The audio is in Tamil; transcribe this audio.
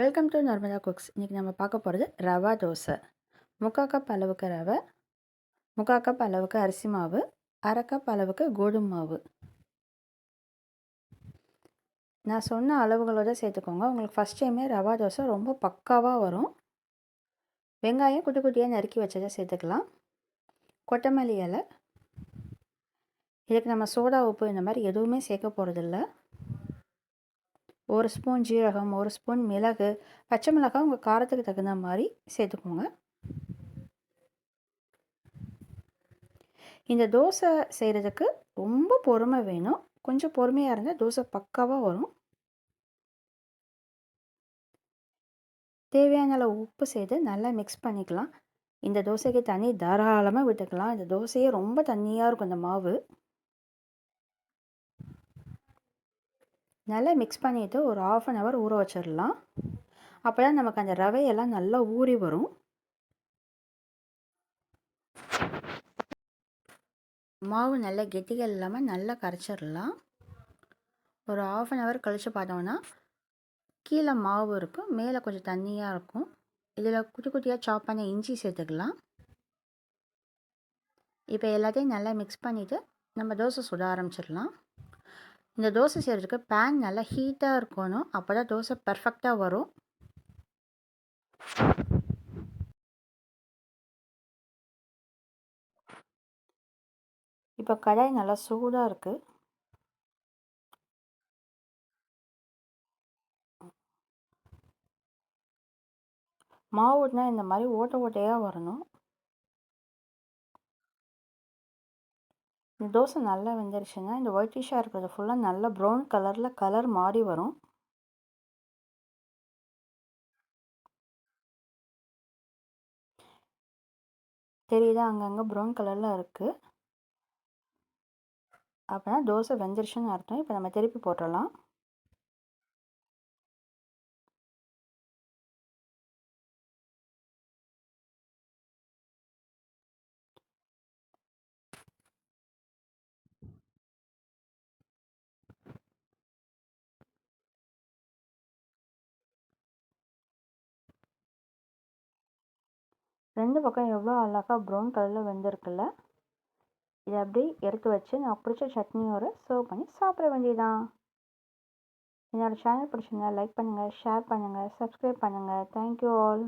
Welcome to Narmada cooks. இன்றைக்கி நம்ம பார்க்க போகிறது ரவா தோசை. 3/4 கப் அளவுக்கு ரவை, 3/4 கப் அளவுக்கு அரிசி மாவு, 1/2 கப் அளவுக்கு கோதுமை மாவு. நான் சொன்ன அளவுகளோடு சேர்த்துக்கோங்க. உங்களுக்கு ஃபஸ்ட் டைமே ரவா தோசை ரொம்ப பக்காவாக வரும். வெங்காயம் குட்டி குட்டியாக நறுக்கி வச்சதை சேர்த்துக்கலாம். கொத்தமல்லி இலை. இதுக்கு நம்ம சோடா உப்பு இந்த மாதிரி எதுவுமே சேர்க்க போகிறதில்ல. 1 ஸ்பூன் ஜீரகம், 1 ஸ்பூன் மிளகு, பச்சை மிளகாய் உங்கள் காரத்துக்கு தகுந்த மாதிரி சேர்த்துக்கோங்க. இந்த தோசை செய்கிறதுக்கு ரொம்ப பொறுமை வேணும். கொஞ்சம் பொறுமையாக இருந்தால் தோசை பக்காவாக வரும். தேவையான அளவு உப்பு சேர்த்து நல்லா மிக்ஸ் பண்ணிக்கலாம். இந்த தோசைக்கு தண்ணி தாராளமாக விட்டுக்கலாம். இந்த தோசையே ரொம்ப தண்ணியாக இருக்கும் இந்த மாவு. நல்லா மிக்ஸ் பண்ணிவிட்டு ஒரு 1/2 hour ஊற வச்சிடலாம். அப்போ தான் நமக்கு அந்த ரவையெல்லாம் நல்லா ஊறி வரும். மாவு நல்லா கெட்டிகள் இல்லாமல் நல்லா கரைச்சிடலாம். ஒரு 1/2 hour கழித்து பார்த்தோம்னா கீழே மாவு இருக்கும், மேலே கொஞ்சம் தண்ணியாக இருக்கும். இதில் குட்டி குட்டியாக சாப் பண்ண இஞ்சி சேர்த்துக்கலாம். இப்போ எல்லாத்தையும் நல்லா மிக்ஸ் பண்ணிவிட்டு நம்ம தோசை சுட ஆரம்பிச்சிடலாம். இந்த தோசை செய்கிறதுக்கு பேன் நல்லா ஹீட்டாக இருக்கணும். அப்போ தான் தோசை பர்ஃபெக்டாக வரும். இப்போ கடாய் நல்லா சூடாக இருக்குது. மாவுனா இந்த மாதிரி ஓட்டை ஓட்டையாக வரணும். இந்த தோசை நல்லா வெந்துருச்சுன்னா இந்த ஒயிட்டிஷாக இருக்கிறது ஃபுல்லாக நல்லா ப்ரௌன் கலரில் கலர் மாறி வரும். தெரியுதா, அங்கங்கே ப்ரௌன் கலரில் இருக்குது. அப்படின்னா தோசை வெந்துருச்சுன்னு அர்த்தம். இப்போ நம்ம திருப்பி போட்டுடலாம். ரெண்டு பக்கம் எவ்வளோ அழகாக ப்ரௌன் கலரில் வெந்திருக்குல்ல. இதை அப்படி எடுத்து வச்சு நான் பிடிச்ச சட்னியோடு சர்வ் பண்ணி சாப்பிட வேண்டியதான். என்னோடய சேனல் பிடிச்சிருந்தா லைக் பண்ணுங்கள், ஷேர் பண்ணுங்கள், சப்ஸ்கிரைப் பண்ணுங்கள். Thank you all.